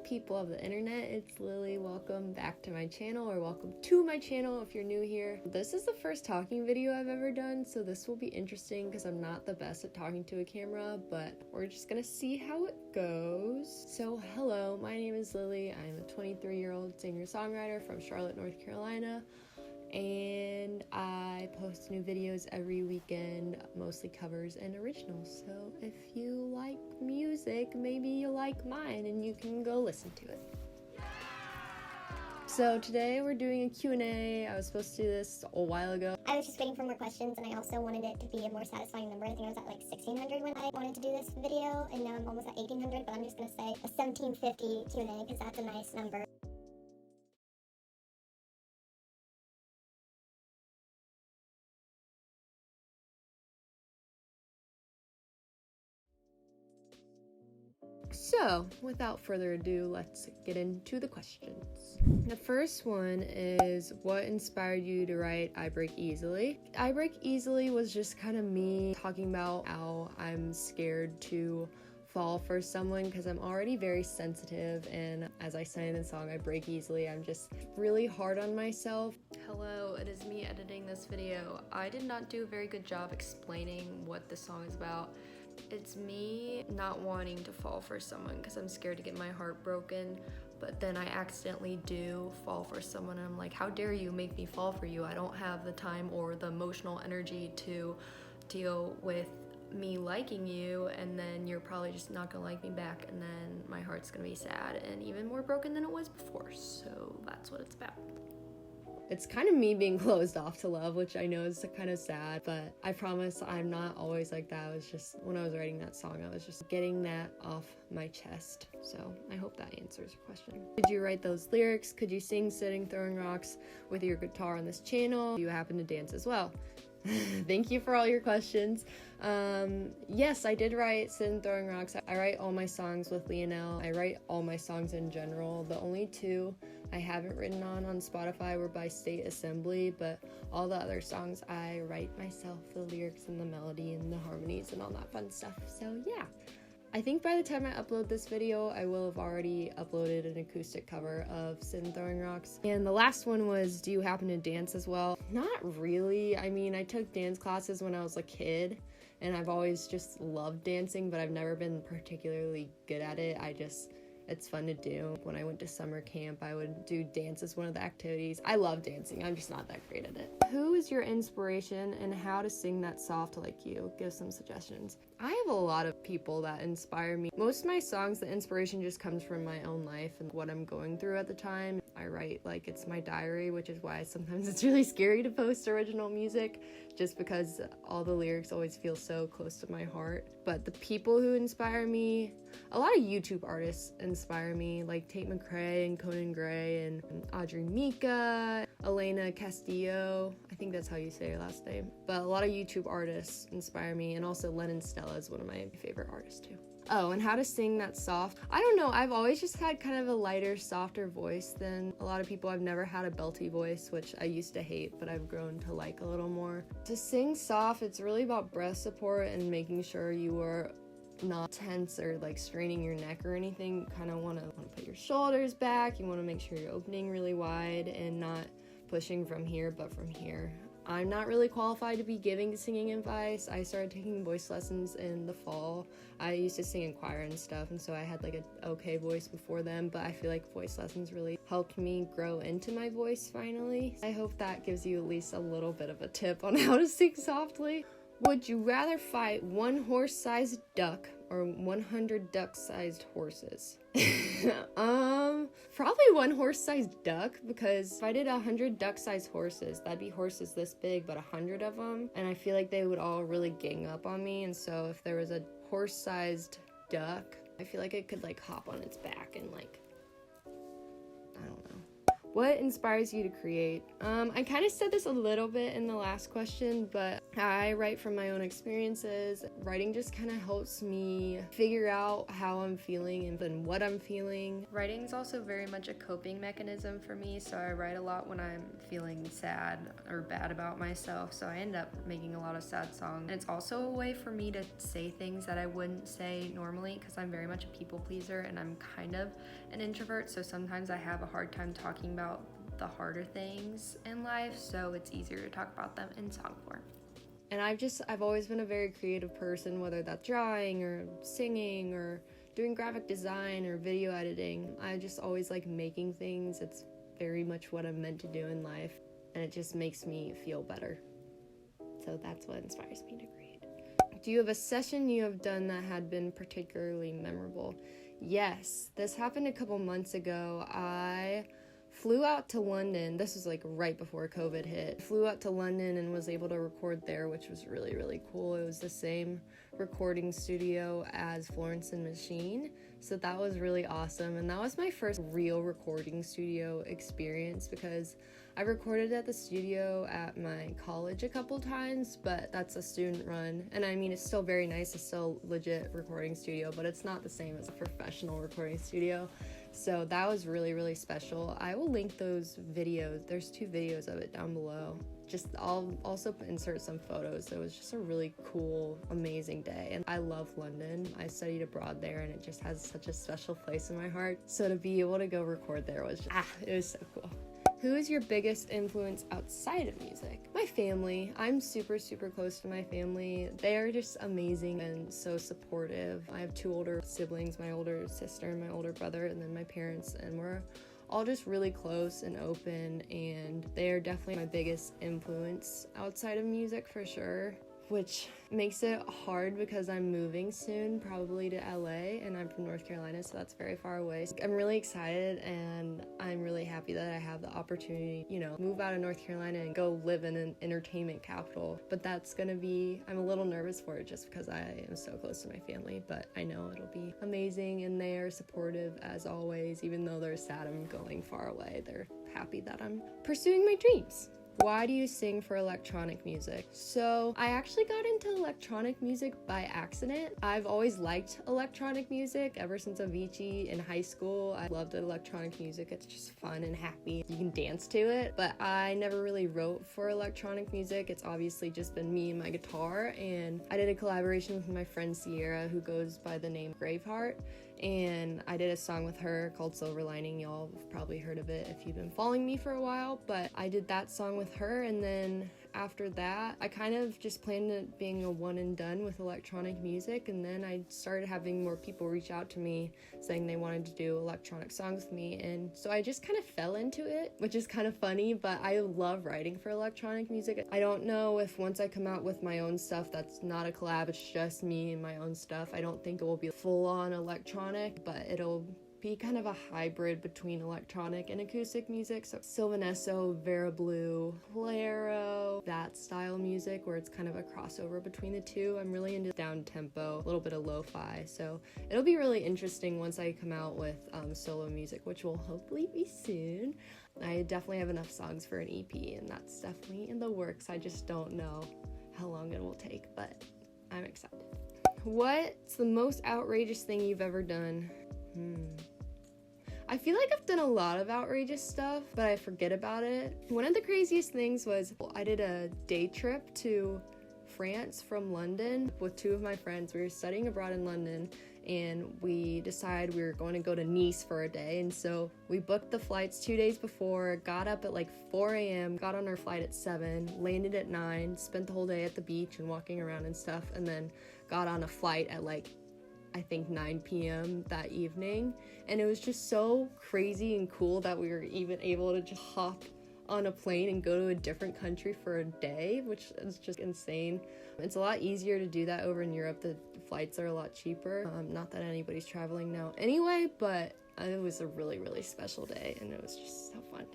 people of the internet, it's Lily. Welcome back to my channel, or welcome to my channel if you're new here. This is the first talking video I've ever done, so this will be interesting because I'm not the best at talking to a camera, but we're just gonna see how it goes. So hello, my name is Lily. I'm a 23-year-old singer-songwriter from Charlotte, North Carolina, and I post new videos every weekend, mostly covers and originals. So if you like music, maybe you like mine and you can go listen to it. So today we're doing a Q&A. I was supposed to do this a while ago. I was just waiting for more questions, and I also wanted it to be a more satisfying number. I think I was at like 1,600 when I wanted to do this video, and now I'm almost at 1,800, but I'm just going to say a 1,750 Q&A because that's a nice number. So, without further ado, let's get into the questions. The first one is, what inspired you to write I Break Easily? I Break Easily was just kind of me talking about how I'm scared to fall for someone because I'm already very sensitive, and as I say in the song, I break easily. I'm just really hard on myself. Hello, it is me editing this video. I did not do a very good job explaining what this song is about. It's me not wanting to fall for someone because I'm scared to get my heart broken, but then I accidentally do fall for someone, and I'm like, how dare you make me fall for you? I don't have the time or the emotional energy to deal with me liking you, and then you're probably just not gonna like me back, and then my heart's gonna be sad and even more broken than it was before. So that's what it's about. It's kind of me being closed off to love, which I know is kind of sad, but I promise I'm not always like that. I was just, when I was writing that song, I was just getting that off my chest. So I hope that answers your question. Did you write those lyrics? Could you sing Sitting Throwing Rocks with your guitar on this channel? Do you happen to dance as well? Thank you for all your questions. Yes, I did write Sitting Throwing Rocks. I write all my songs with Lionel. I write all my songs in general. The only two I haven't written on Spotify were by State Assembly, but all the other songs I write myself, the lyrics and the melody and the harmonies and all that fun stuff. So yeah. I think by the time I upload this video, I will have already uploaded an acoustic cover of Sitting Throwing Rocks. And the last one was, do you happen to dance as well? Not really. I mean, I took dance classes when I was a kid, and I've always just loved dancing, but I've never been particularly good at it. It's fun to do. When I went to summer camp, I would do dance as one of the activities. I love dancing. I'm just not that great at it. Who is your inspiration and how to sing that soft like you? Give some suggestions. I have a lot of people that inspire me. Most of my songs, the inspiration just comes from my own life and what I'm going through at the time. I write like it's my diary, which is why sometimes it's really scary to post original music, just because all the lyrics always feel so close to my heart. But the people who inspire me, a lot of YouTube artists inspire me, like Tate McRae and Conan Gray and Audrey Mika, Elena Castillo. I think that's how you say her last name. But a lot of YouTube artists inspire me, and also Lennon Stella is one of my favorite artists too. Oh, and how to sing that soft. I don't know, I've always just had kind of a lighter, softer voice than a lot of people. I've never had a belty voice, which I used to hate, but I've grown to like a little more. To sing soft, it's really about breath support and making sure you are not tense or like straining your neck or anything. You kind of want to put your shoulders back. You want to make sure you're opening really wide and not pushing from here, but from here. I'm not really qualified to be giving singing advice. I started taking voice lessons in the fall. I used to sing in choir and stuff, and so I had like an okay voice before then, but I feel like voice lessons really helped me grow into my voice finally. I hope that gives you at least a little bit of a tip on how to sing softly. Would you rather fight one horse-sized duck or 100 duck-sized horses? Probably one horse-sized duck, because if I did 100 duck-sized horses, that'd be horses this big, but 100 of them, and I feel like they would all really gang up on me. And so if there was a horse-sized duck, I feel like it could like hop on its back and like, I don't know. What inspires you to create? I kind of said this a little bit in the last question, but I write from my own experiences. Writing just kind of helps me figure out how I'm feeling and then what I'm feeling. Writing is also very much a coping mechanism for me, so I write a lot when I'm feeling sad or bad about myself, so I end up making a lot of sad songs. And it's also a way for me to say things that I wouldn't say normally, because I'm very much a people pleaser and I'm kind of an introvert, so sometimes I have a hard time talking about the harder things in life, so it's easier to talk about them in song form. And I've always been a very creative person, whether that's drawing or singing or doing graphic design or video editing. I just always like making things. It's very much what I'm meant to do in life, and it just makes me feel better. So that's what inspires me to create. Do you have a session you have done that had been particularly memorable? Yes, this happened a couple months ago. I flew out to London. This was like right before COVID hit. Flew out to London and was able to record there, which was really, really cool. It was the same recording studio as Florence and Machine, so that was really awesome. And that was my first real recording studio experience, because I recorded at the studio at my college a couple times, but that's a student run. And I mean, it's still very nice. It's still a legit recording studio, but it's not the same as a professional recording studio. So that was really, really special. I will link those videos. There's 2 videos of it down below. I'll also insert some photos. So it was just a really cool, amazing day. And I love London. I studied abroad there, and it just has such a special place in my heart. So to be able to go record there was it was so cool. Who is your biggest influence outside of music? My family. I'm super, super close to my family. They are just amazing and so supportive. I have 2 older siblings, my older sister and my older brother, and then my parents, and we're all just really close and open, and they are definitely my biggest influence outside of music for sure, which makes it hard because I'm moving soon, probably to LA, and I'm from North Carolina, so that's very far away. So I'm really excited, and I'm really happy that I have the opportunity, move out of North Carolina and go live in an entertainment capital. But I'm a little nervous for it just because I am so close to my family, but I know it'll be amazing, and they are supportive as always. Even though they're sad I'm going far away, they're happy that I'm pursuing my dreams. Why do you sing for electronic music? So I actually got into electronic music by accident. I've always liked electronic music ever since Avicii in high school. I loved electronic music. It's just fun and happy. You can dance to it, but I never really wrote for electronic music. It's obviously just been me and my guitar, and I did a collaboration with my friend Sierra, who goes by the name Graveheart, and I did a song with her called Silver Lining. Y'all have probably heard of it if you've been following me for a while, but I did that song with her, and then after that, I kind of just planned it being a one and done with electronic music, and then I started having more people reach out to me saying they wanted to do electronic songs with me, and so I just kind of fell into it, which is kind of funny, but I love writing for electronic music. I don't know if once I come out with my own stuff that's not a collab, it's just me and my own stuff, I don't think it will be full-on electronic, but it'll be kind of a hybrid between electronic and acoustic music. So Sylvanesso, Vera Blue, Claro, that style music where it's kind of a crossover between the two. I'm really into down tempo, a little bit of lo-fi. So it'll be really interesting once I come out with solo music, which will hopefully be soon. I definitely have enough songs for an EP, and that's definitely in the works. I just don't know how long it will take, but I'm excited. What's the most outrageous thing you've ever done? I feel like I've done a lot of outrageous stuff, but I forget about it. One of the craziest things was I did a day trip to France from London with 2 of my friends. We were studying abroad in London, and we decided we were going to go to Nice for a day, and so we booked the flights 2 days before, got up at like 4 a.m., got on our flight at 7, landed at 9, spent the whole day at the beach and walking around and stuff, and then got on a flight at I think 9 p.m. that evening, and it was just so crazy and cool that we were even able to just hop on a plane and go to a different country for a day, which is just insane. It's a lot easier to do that over in Europe. The flights are a lot cheaper. Not that anybody's traveling now anyway, but it was a really, really special day, and it was just so fun.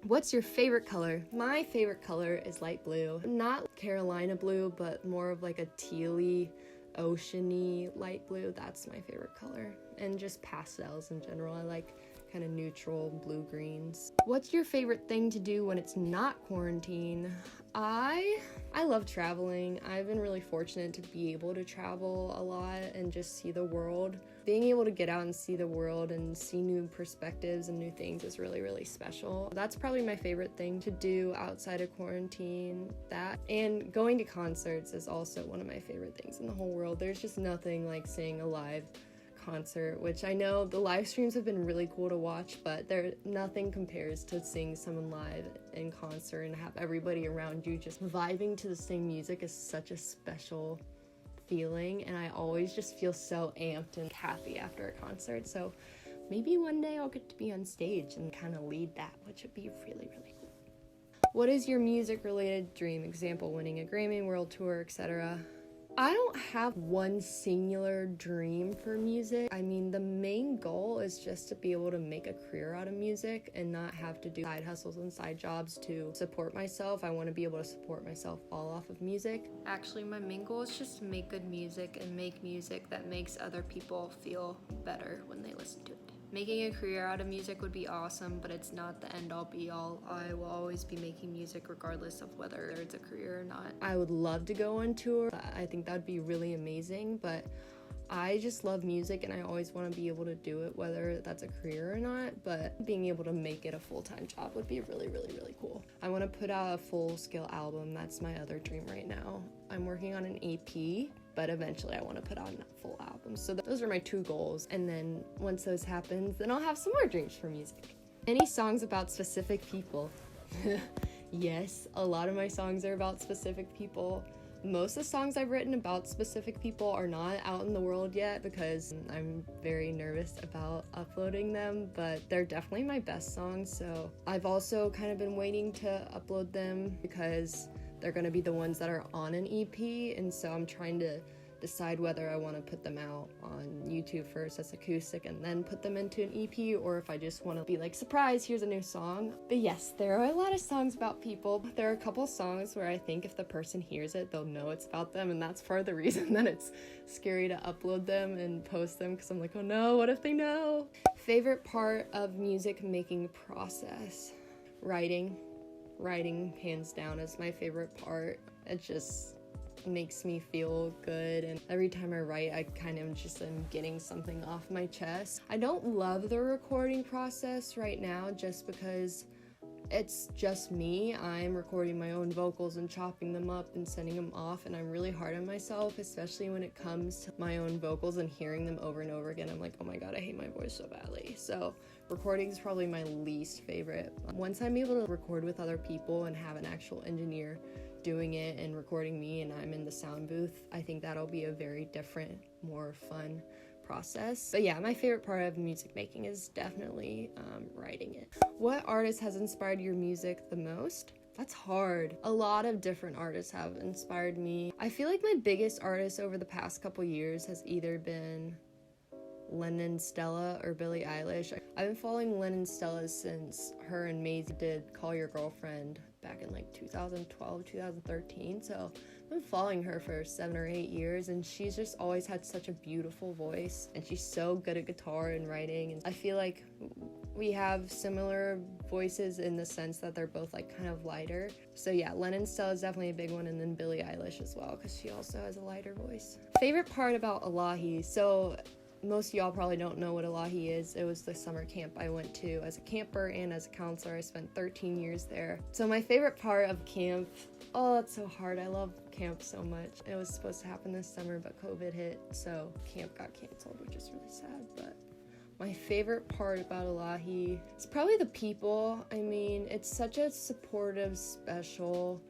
What's your favorite color? My favorite color is light blue. Not Carolina blue, but more of like a tealy, oceany light blue. That's my favorite color. And just pastels in general. I like kind of neutral blue greens. What's your favorite thing to do when it's not quarantine? I love traveling. I've been really fortunate to be able to travel a lot and just see the world. Being able to get out and see the world and see new perspectives and new things is really, really special. That's probably my favorite thing to do outside of quarantine. That and going to concerts is also one of my favorite things in the whole world. There's just nothing like seeing a live concert, which I know the live streams have been really cool to watch, but nothing compares to seeing someone live in concert and have everybody around you just vibing to the same music is such a special feeling, and I always just feel so amped and happy after a concert. So maybe one day I'll get to be on stage and kind of lead that, which would be really, really cool. What is your music related dream? Example, winning a Grammy, world tour, etc. I don't have one singular dream for music. I mean, the main goal is just to be able to make a career out of music and not have to do side hustles and side jobs to support myself. I want to be able to support myself all off of music. Actually, my main goal is just to make good music and make music that makes other people feel better when they listen to it. Making a career out of music would be awesome, but it's not the end-all be-all. I will always be making music regardless of whether it's a career or not. I would love to go on tour. I think that would be really amazing, but I just love music and I always want to be able to do it, whether that's a career or not, but being able to make it a full-time job would be really, really, really cool. I want to put out a full-scale album. That's my other dream right now. I'm working on an EP, but eventually I want to put out a full album. So those are my two goals. And then once those happens, then I'll have some more dreams for music. Any songs about specific people? Yes, a lot of my songs are about specific people. Most of the songs I've written about specific people are not out in the world yet because I'm very nervous about uploading them, but they're definitely my best songs. So I've also kind of been waiting to upload them because they're going to be the ones that are on an EP, and so I'm trying to decide whether I want to put them out on YouTube first as acoustic and then put them into an EP, or if I just want to be like, surprise, here's a new song. But yes, there are a lot of songs about people. There are a couple songs where I think if the person hears it, they'll know it's about them, and that's part of the reason that it's scary to upload them and post them, because I'm like, oh no, what if they know? Favorite part of music making process? Writing, hands down, is my favorite part. It just makes me feel good, and every time I write, I kind of just am getting something off my chest. I don't love the recording process right now just because it's just me. I'm recording my own vocals and chopping them up and sending them off, and I'm really hard on myself, especially when it comes to my own vocals and hearing them over and over again. I'm like, oh my god, I hate my voice so badly. So recording is probably my least favorite. Once I'm able to record with other people and have an actual engineer doing it and recording me and I'm in the sound booth, I think that'll be a very different, more fun process. But yeah, my favorite part of music making is definitely writing it. What artist has inspired your music the most? That's hard. A lot of different artists have inspired me. I feel like my biggest artist over the past couple years has either been Lennon Stella or Billie Eilish. I've been following Lennon Stella since her and Maisie did Call Your Girlfriend back in like 2012, 2013. So I've been following her for 7 or 8 years, and she's just always had such a beautiful voice, and she's so good at guitar and writing. And I feel like we have similar voices in the sense that they're both like kind of lighter. So yeah, Lennon Stella is definitely a big one, and then Billie Eilish as well, because she also has a lighter voice. Favorite part about Elahi? So most of y'all probably don't know what Elahi is. It was the summer camp I went to as a camper and as a counselor. I spent 13 years there. So my favorite part of camp, oh, that's so hard. I love camp so much. It was supposed to happen this summer, but COVID hit, so camp got canceled, which is really sad. But my favorite part about Elahi is probably the people. I mean, it's such a supportive, special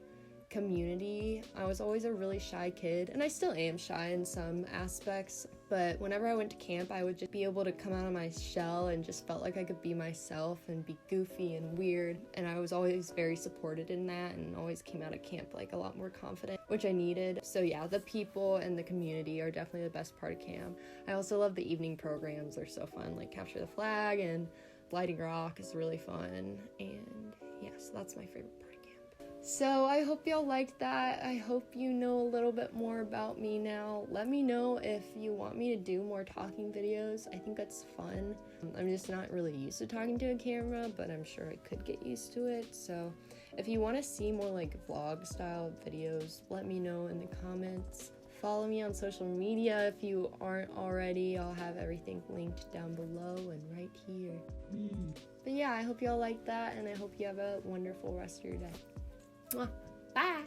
community. I was always a really shy kid, and I still am shy in some aspects, but whenever I went to camp, I would just be able to come out of my shell and just felt like I could be myself and be goofy and weird, and I was always very supported in that and always came out of camp like a lot more confident, which I needed. So yeah, the people and the community are definitely the best part of camp. I also love the evening programs. They're so fun, like Capture the Flag and Lighting Rock is really fun, and yeah, so that's my favorite part of camp. So I hope y'all liked that. I hope you know a little bit more about me now. Let me know if you want me to do more talking videos. I think that's fun. I'm just not really used to talking to a camera, but I'm sure I could get used to it. So if you want to see more like vlog style videos, let me know in the comments. Follow me on social media if you aren't already. I'll have everything linked down below and right here. But yeah, I hope y'all like that, and I hope you have a wonderful rest of your day. Bye!